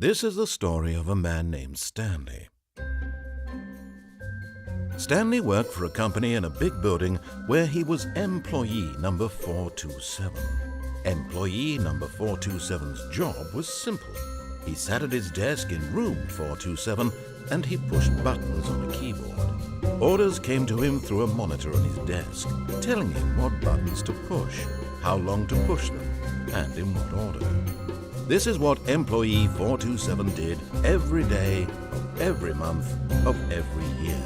This is the story of a man named Stanley. Stanley worked for a company in a big building where he was employee number 427. Employee number 427's job was simple. He sat at his desk in room 427 and he pushed buttons on a keyboard. Orders came to him through a monitor on his desk, telling him what buttons to push, how long to push them, and in what order. This is what employee 427 did every day of every month of every year.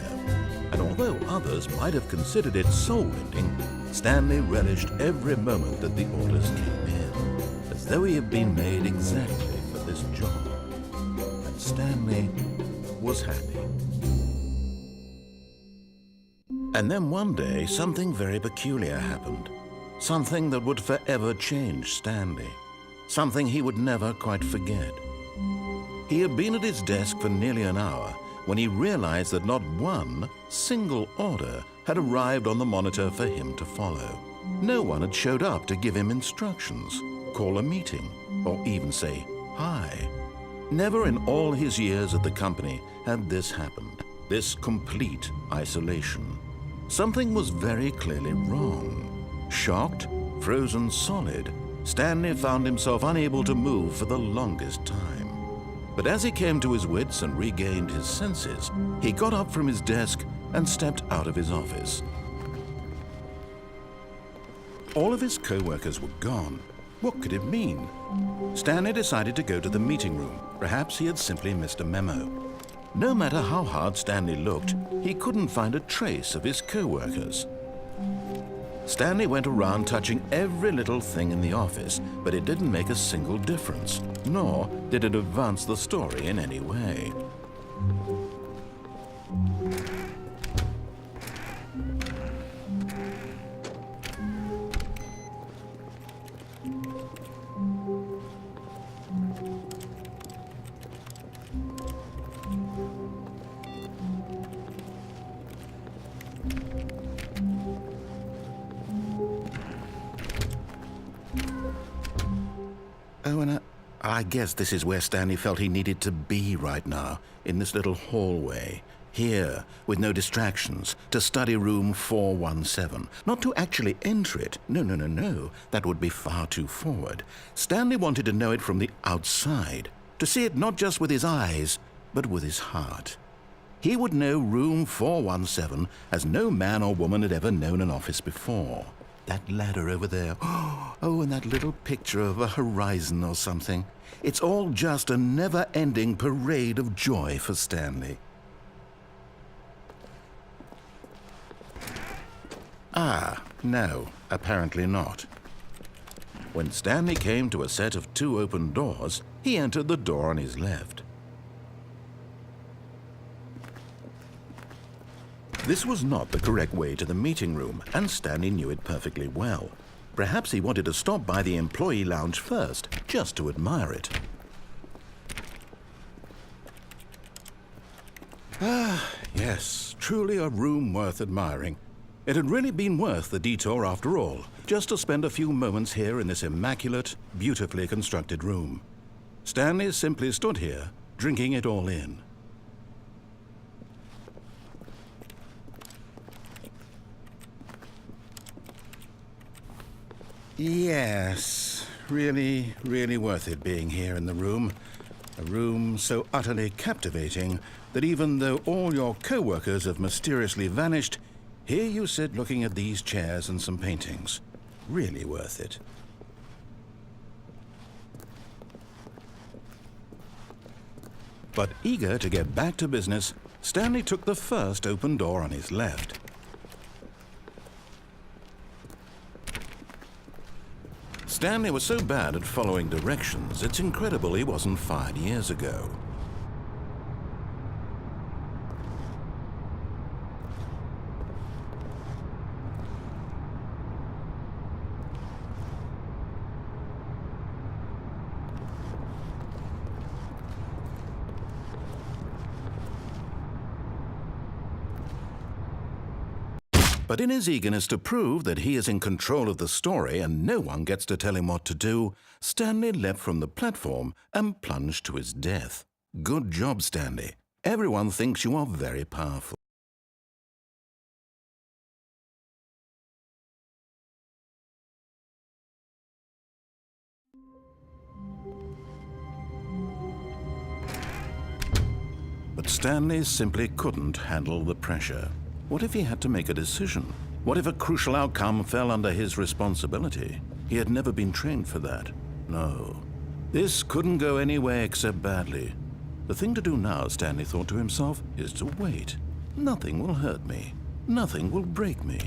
And although others might have considered it soul-rending, Stanley relished every moment that the orders came in, as though he had been made exactly for this job. And Stanley was happy. And then one day, something very peculiar happened. Something that would forever change Stanley. Something he would never quite forget. He had been at his desk for nearly an hour when he realized that not one single order had arrived on the monitor for him to follow. No one had showed up to give him instructions, call a meeting, or even say hi. Never in all his years at the company had this happened, this complete isolation. Something was very clearly wrong. Shocked, frozen solid, Stanley found himself unable to move for the longest time. But as he came to his wits and regained his senses, he got up from his desk and stepped out of his office. All of his co-workers were gone. What could it mean? Stanley decided to go to the meeting room. Perhaps he had simply missed a memo. No matter how hard Stanley looked, he couldn't find a trace of his co-workers. Stanley went around touching every little thing in the office, but it didn't make a single difference, nor did it advance the story in any way. Oh, and I guess this is where Stanley felt he needed to be right now, in this little hallway. Here, with no distractions, to study room 417. Not to actually enter it. No. That would be far too forward. Stanley wanted to know it from the outside. To see it not just with his eyes, but with his heart. He would know room 417 as no man or woman had ever known an office before. That ladder over there. Oh, and that little picture of a horizon or something. It's all just a never-ending parade of joy for Stanley. No, apparently not. When Stanley came to a set of 2 open doors, he entered the door on his left. This was not the correct way to the meeting room, and Stanley knew it perfectly well. Perhaps he wanted to stop by the employee lounge first, just to admire it. Yes, truly a room worth admiring. It had really been worth the detour after all, just to spend a few moments here in this immaculate, beautifully constructed room. Stanley simply stood here, drinking it all in. Yes, really worth it being here in the room. A room so utterly captivating that even though all your co-workers have mysteriously vanished, here you sit looking at these chairs and some paintings. Really worth it. But eager to get back to business, Stanley took the first open door on his left. Stanley was so bad at following directions, it's incredible he wasn't fired years ago. But in his eagerness to prove that he is in control of the story and no one gets to tell him what to do, Stanley leapt from the platform and plunged to his death. Good job, Stanley. Everyone thinks you are very powerful. But Stanley simply couldn't handle the pressure. What if he had to make a decision? What if a crucial outcome fell under his responsibility? He had never been trained for that. No. This couldn't go any way except badly. The thing to do now, Stanley thought to himself, is to wait. Nothing will hurt me. Nothing will break me.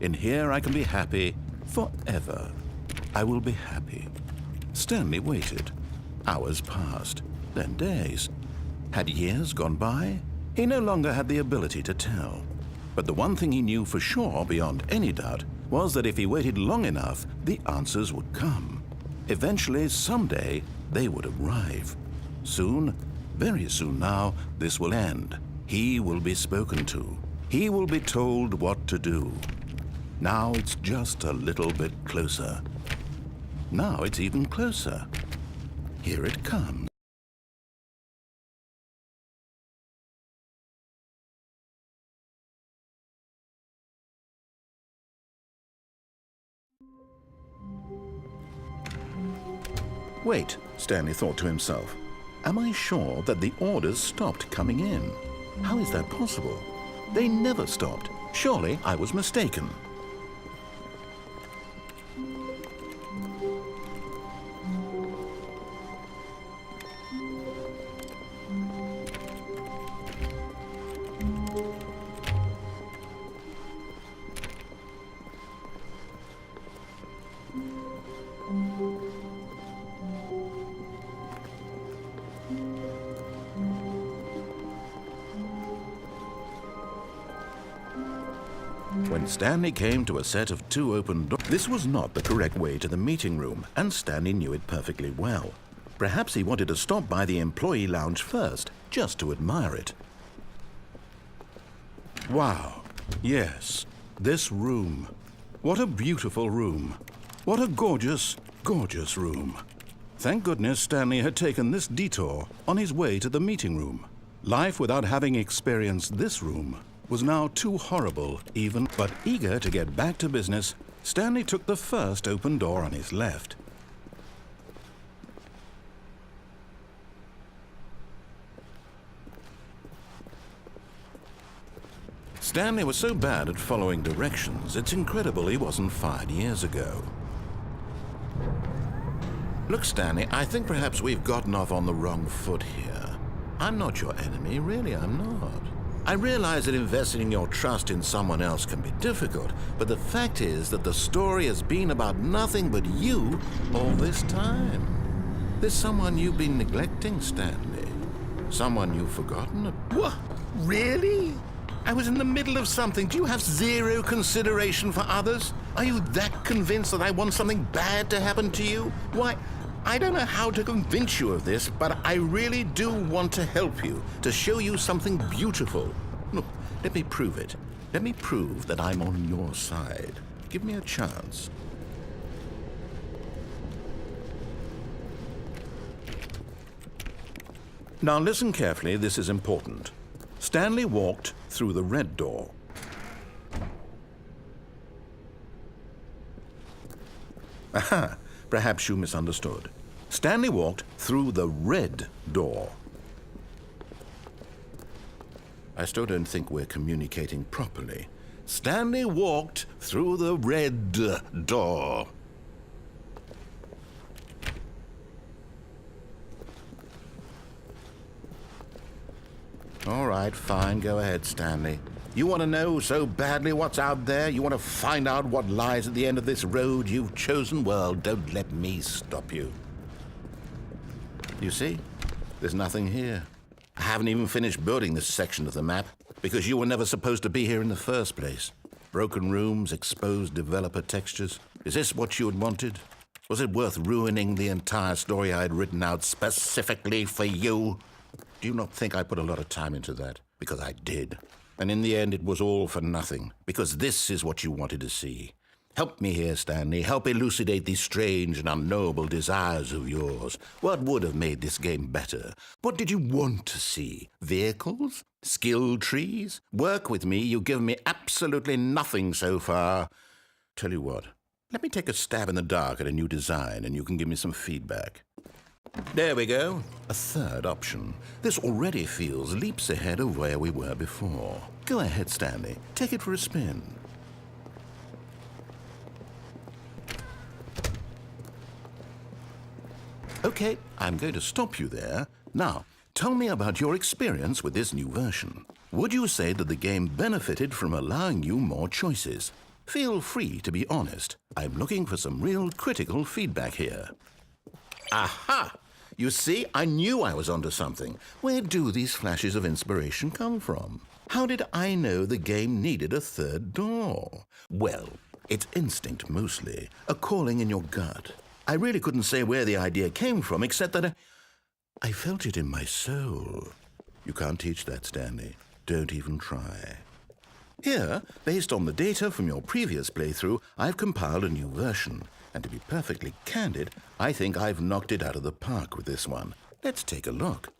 In here I can be happy forever. I will be happy. Stanley waited. Hours passed, then days. Had years gone by? He no longer had the ability to tell. But the one thing he knew for sure, beyond any doubt, was that if he waited long enough, the answers would come. Eventually, someday, they would arrive. Soon, very soon now, this will end. He will be spoken to. He will be told what to do. Now it's just a little bit closer. Now it's even closer. Here it comes. Wait, Stanley thought to himself. Am I sure that the orders stopped coming in? How is that possible? They never stopped. Surely I was mistaken. When Stanley came to a set of 2 open doors, this was not the correct way to the meeting room, and Stanley knew it perfectly well. Perhaps he wanted to stop by the employee lounge first, just to admire it. Wow, yes, this room. What a beautiful room. What a gorgeous, gorgeous room. Thank goodness Stanley had taken this detour on his way to the meeting room. Life without having experienced this room was now too horrible even, but eager to get back to business, Stanley took the first open door on his left. Stanley was so bad at following directions, it's incredible he wasn't fired years ago. Look, Stanley, I think perhaps we've gotten off on the wrong foot here. I'm not your enemy, really, I'm not. I realize that investing your trust in someone else can be difficult, but the fact is that the story has been about nothing but you all this time. There's someone you've been neglecting, Stanley. Someone you've forgotten. What? Really? I was in the middle of something. Do you have zero consideration for others? Are you that convinced that I want something bad to happen to you? Why, I don't know how to convince you of this, but I really do want to help you, to show you something beautiful. Look, let me prove it. Let me prove that I'm on your side. Give me a chance. Now listen carefully, this is important. Stanley walked through the red door. Aha! Perhaps you misunderstood. Stanley walked through the red door. I still don't think we're communicating properly. Stanley walked through the red door. All right, fine. Go ahead, Stanley. You want to know so badly what's out there? You want to find out what lies at the end of this road you've chosen? Well, don't let me stop you. You see? There's nothing here. I haven't even finished building this section of the map because you were never supposed to be here in the first place. Broken rooms, exposed developer textures. Is this what you had wanted? Was it worth ruining the entire story I had written out specifically for you? Do you not think I put a lot of time into that? Because I did. And in the end, it was all for nothing, because this is what you wanted to see. Help me here, Stanley. Help elucidate these strange and unknowable desires of yours. What would have made this game better? What did you want to see? Vehicles? Skill trees? Work with me. You've given me absolutely nothing so far. Tell you what, let me take a stab in the dark at a new design, and you can give me some feedback. There we go. A third option. This already feels leaps ahead of where we were before. Go ahead, Stanley. Take it for a spin. Okay, I'm going to stop you there. Now, tell me about your experience with this new version. Would you say that the game benefited from allowing you more choices? Feel free to be honest. I'm looking for some real critical feedback here. Aha! You see, I knew I was onto something. Where do these flashes of inspiration come from? How did I know the game needed a third door? Well, it's instinct mostly, a calling in your gut. I really couldn't say where the idea came from, except that I felt it in my soul. You can't teach that, Stanley. Don't even try. Here, based on the data from your previous playthrough, I've compiled a new version. And to be perfectly candid, I think I've knocked it out of the park with this one. Let's take a look.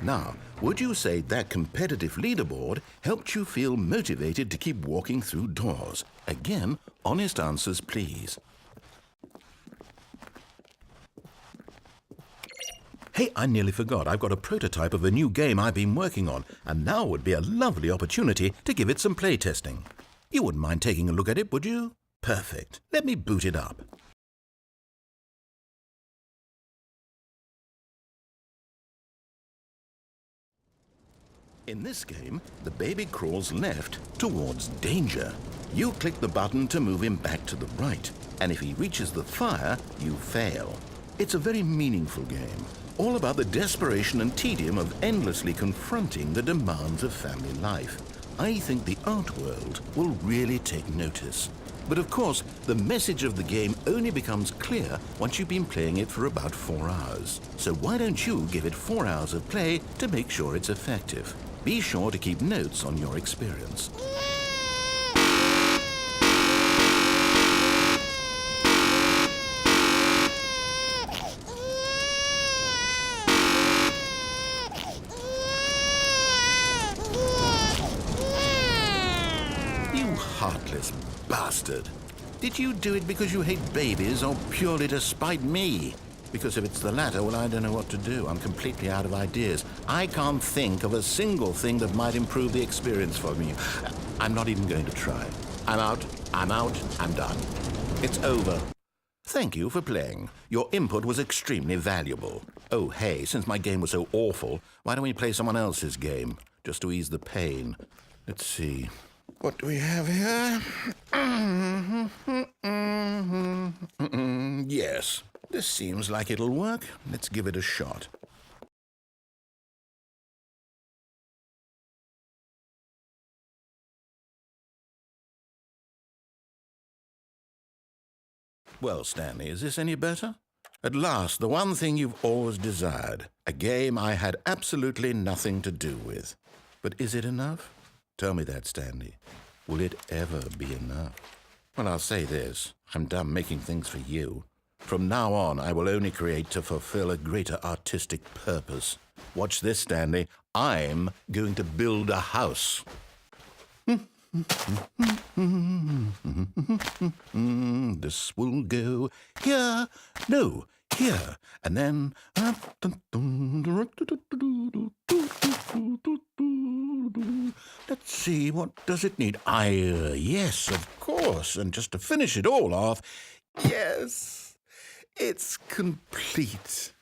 Now, would you say that competitive leaderboard helped you feel motivated to keep walking through doors? Again, honest answers, please. Hey, I nearly forgot. I've got a prototype of a new game I've been working on, and now would be a lovely opportunity to give it some playtesting. You wouldn't mind taking a look at it, would you? Perfect. Let me boot it up. In this game, the baby crawls left towards danger. You click the button to move him back to the right, and if he reaches the fire, you fail. It's a very meaningful game, all about the desperation and tedium of endlessly confronting the demands of family life. I think the art world will really take notice. But of course, the message of the game only becomes clear once you've been playing it for about 4 hours. So why don't you give it 4 hours of play to make sure it's effective? Be sure to keep notes on your experience. You heartless bastard. Did you do it because you hate babies or purely to spite me? Because if it's the latter, well, I don't know what to do. I'm completely out of ideas. I can't think of a single thing that might improve the experience for me. I'm not even going to try. I'm out, I'm done. It's over. Thank you for playing. Your input was extremely valuable. Oh, hey, since my game was so awful, why don't we play someone else's game, just to ease the pain? Let's see. What do we have here? Yes. This seems like it'll work. Let's give it a shot. Well, Stanley, is this any better? At last, the one thing you've always desired. A game I had absolutely nothing to do with. But is it enough? Tell me that, Stanley. Will it ever be enough? Well, I'll say this. I'm done making things for you. From now on, I will only create to fulfill a greater artistic purpose. Watch this, Stanley. I'm going to build a house. This will go here. No, here. And then... Let's see, what does it need? Yes, of course. And just to finish it all off, yes, it's complete.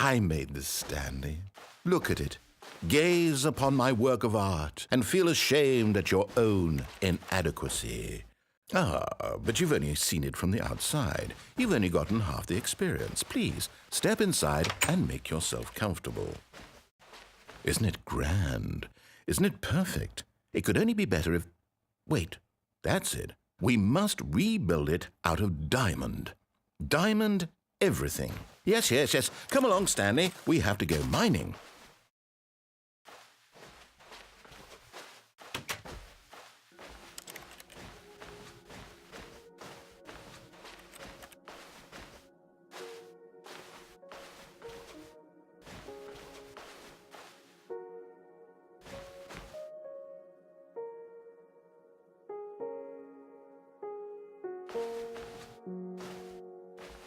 I made this, Stanley. Look at it. Gaze upon my work of art and feel ashamed at your own inadequacy. Ah, but you've only seen it from the outside. You've only gotten half the experience. Please, step inside and make yourself comfortable. Isn't it grand? Isn't it perfect? It could only be better if... Wait, that's it. We must rebuild it out of diamond. Diamond everything. Yes, yes, yes. Come along, Stanley. We have to go mining.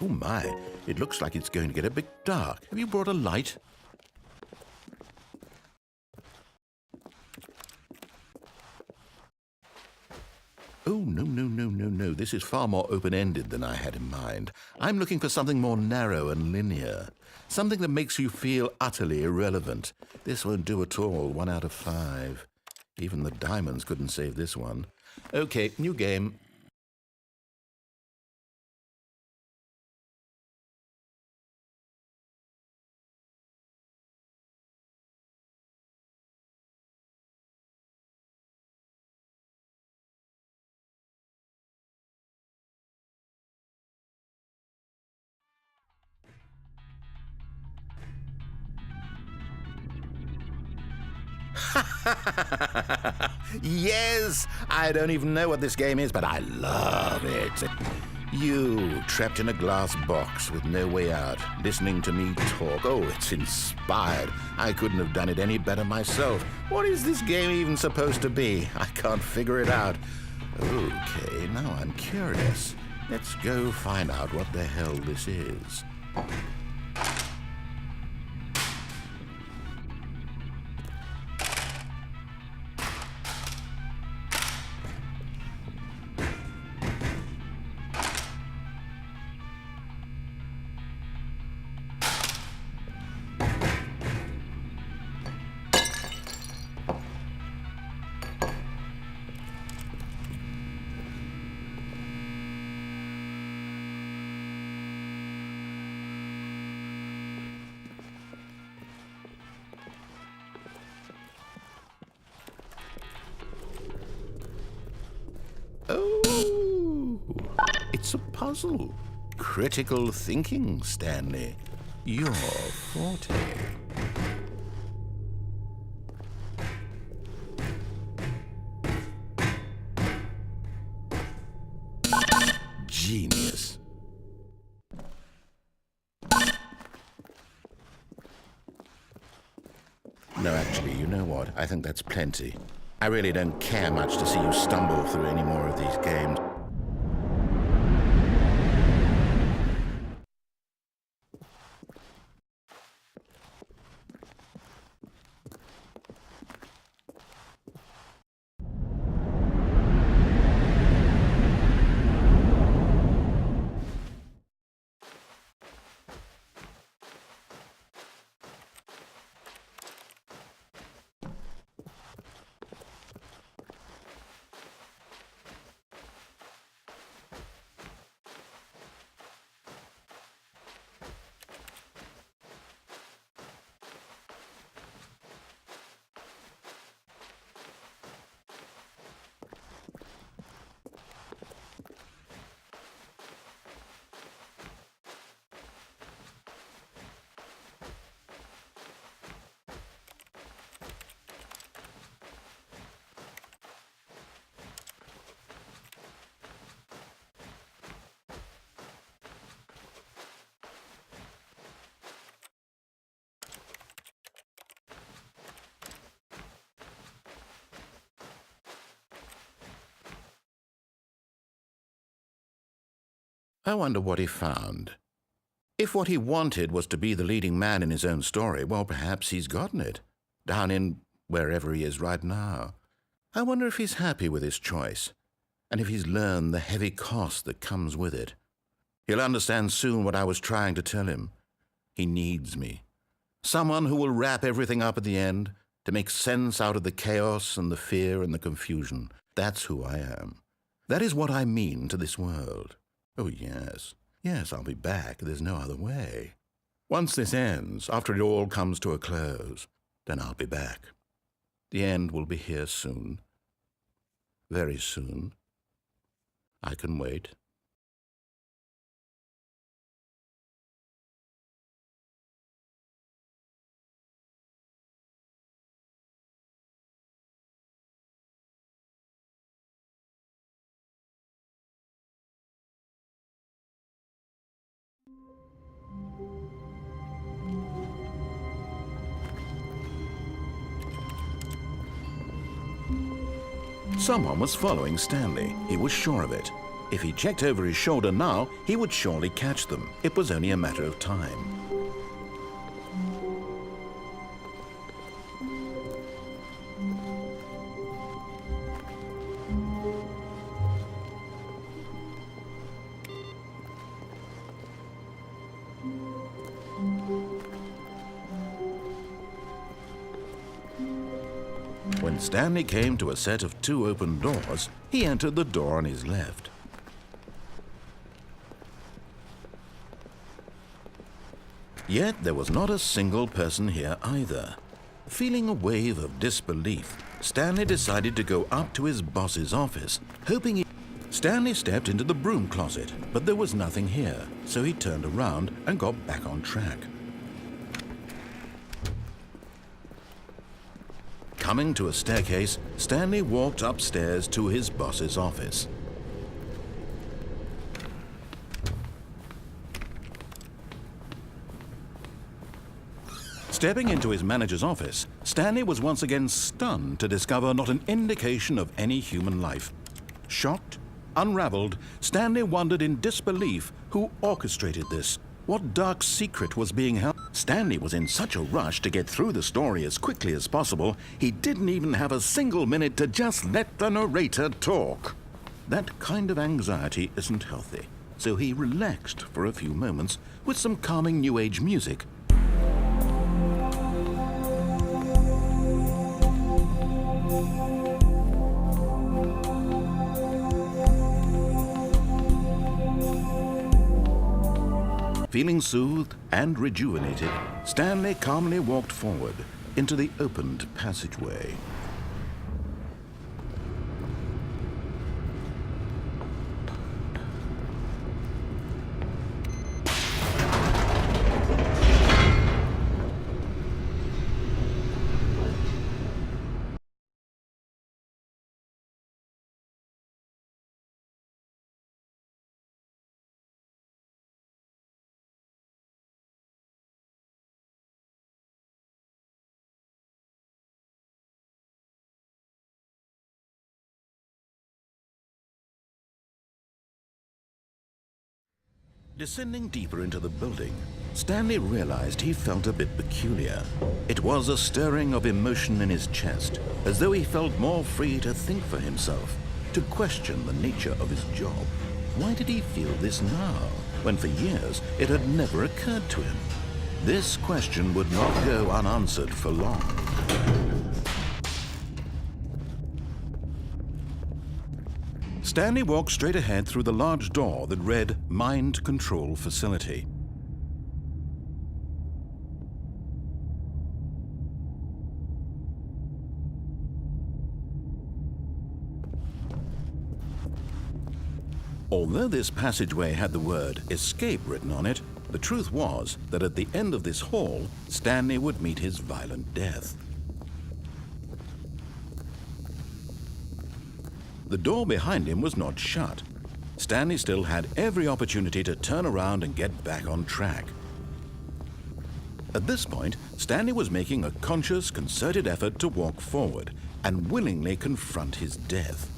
Oh my, it looks like it's going to get a bit dark. Have you brought a light? Oh, no. This is far more open-ended than I had in mind. I'm looking for something more narrow and linear. Something that makes you feel utterly irrelevant. This won't do at all. 1 out of 5. Even the diamonds couldn't save this one. Okay, new game. Yes! I don't even know what this game is, but I love it. You, trapped in a glass box with no way out, listening to me talk. Oh, it's inspired. I couldn't have done it any better myself. What is this game even supposed to be? I can't figure it out. Okay, now I'm curious. Let's go find out what the hell this is. Oh, it's a puzzle. Critical thinking, Stanley. Your forte. Genius. No, actually, you know what? I think that's plenty. I really don't care much to see you stumble through any more of these games. I wonder what he found. If what he wanted was to be the leading man in his own story, well, perhaps he's gotten it, down in wherever he is right now. I wonder if he's happy with his choice, and if he's learned the heavy cost that comes with it. He'll understand soon what I was trying to tell him. He needs me. Someone who will wrap everything up at the end, to make sense out of the chaos and the fear and the confusion. That's who I am. That is what I mean to this world. Oh, yes. Yes, I'll be back. There's no other way. Once this ends, after it all comes to a close, then I'll be back. The end will be here soon. Very soon. I can wait. Someone was following Stanley. He was sure of it. If he checked over his shoulder now, he would surely catch them. It was only a matter of time. When Stanley came to a set of 2 open doors, he entered the door on his left. Yet there was not a single person here either. Feeling a wave of disbelief, Stanley decided to go up to his boss's office, hoping he... Stanley stepped into the broom closet, but there was nothing here, so he turned around and got back on track. Coming to a staircase, Stanley walked upstairs to his boss's office. Stepping into his manager's office, Stanley was once again stunned to discover not an indication of any human life. Shocked, unraveled, Stanley wondered in disbelief who orchestrated this. What dark secret was being held? Stanley was in such a rush to get through the story as quickly as possible, he didn't even have a single minute to just let the narrator talk. That kind of anxiety isn't healthy, so he relaxed for a few moments with some calming New Age music. Feeling soothed and rejuvenated, Stanley calmly walked forward into the opened passageway. Descending deeper into the building, Stanley realized he felt a bit peculiar. It was a stirring of emotion in his chest, as though he felt more free to think for himself, to question the nature of his job. Why did he feel this now, when for years it had never occurred to him? This question would not go unanswered for long. Stanley walked straight ahead through the large door that read Mind Control Facility. Although this passageway had the word Escape written on it, the truth was that at the end of this hall, Stanley would meet his violent death. The door behind him was not shut. Stanley still had every opportunity to turn around and get back on track. At this point, Stanley was making a conscious, concerted effort to walk forward and willingly confront his death.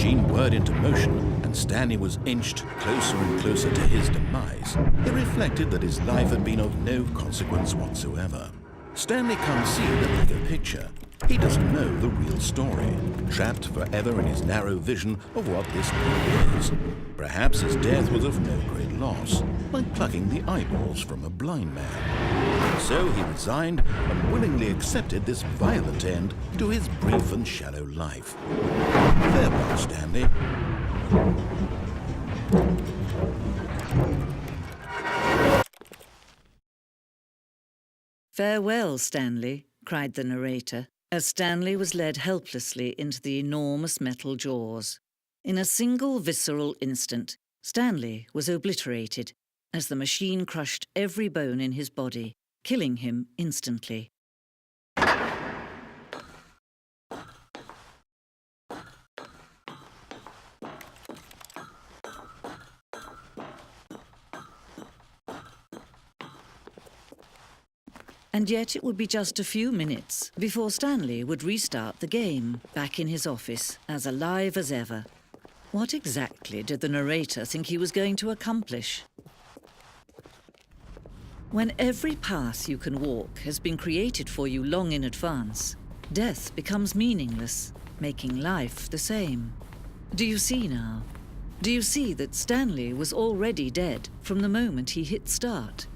machine whirred into motion and Stanley was inched closer and closer to his demise, he reflected that his life had been of no consequence whatsoever. Stanley can't see the bigger picture. He doesn't know the real story, trapped forever in his narrow vision of what this world is. Perhaps his death was of no great loss, like plucking the eyeballs from a blind man. So he resigned and willingly accepted this violent end to his brief and shallow life. Farewell, Stanley. "Farewell, Stanley," cried the narrator, as Stanley was led helplessly into the enormous metal jaws. In a single visceral instant, Stanley was obliterated as the machine crushed every bone in his body, killing him instantly. And yet it would be just a few minutes before Stanley would restart the game, back in his office, as alive as ever. What exactly did the narrator think he was going to accomplish? When every path you can walk has been created for you long in advance, death becomes meaningless, making life the same. Do you see now? Do you see that Stanley was already dead from the moment he hit start?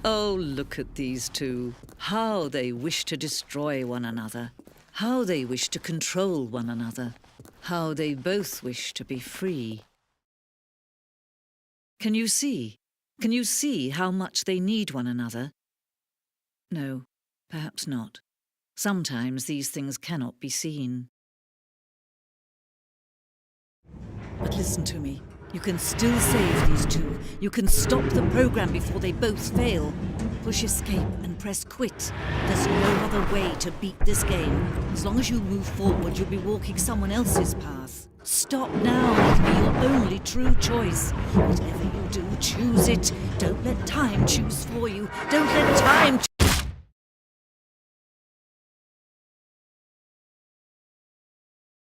Oh, look at these two. How they wish to destroy one another. How they wish to control one another. How they both wish to be free. Can you see? Can you see how much they need one another? No, perhaps not. Sometimes these things cannot be seen. But listen to me. You can still save these two. You can stop the program before they both fail. Push escape and press quit. There's no other way to beat this game. As long as you move forward, you'll be walking someone else's path. Stop now and be your only true choice. Whatever you do, choose it. Don't let time choose for you. Don't let time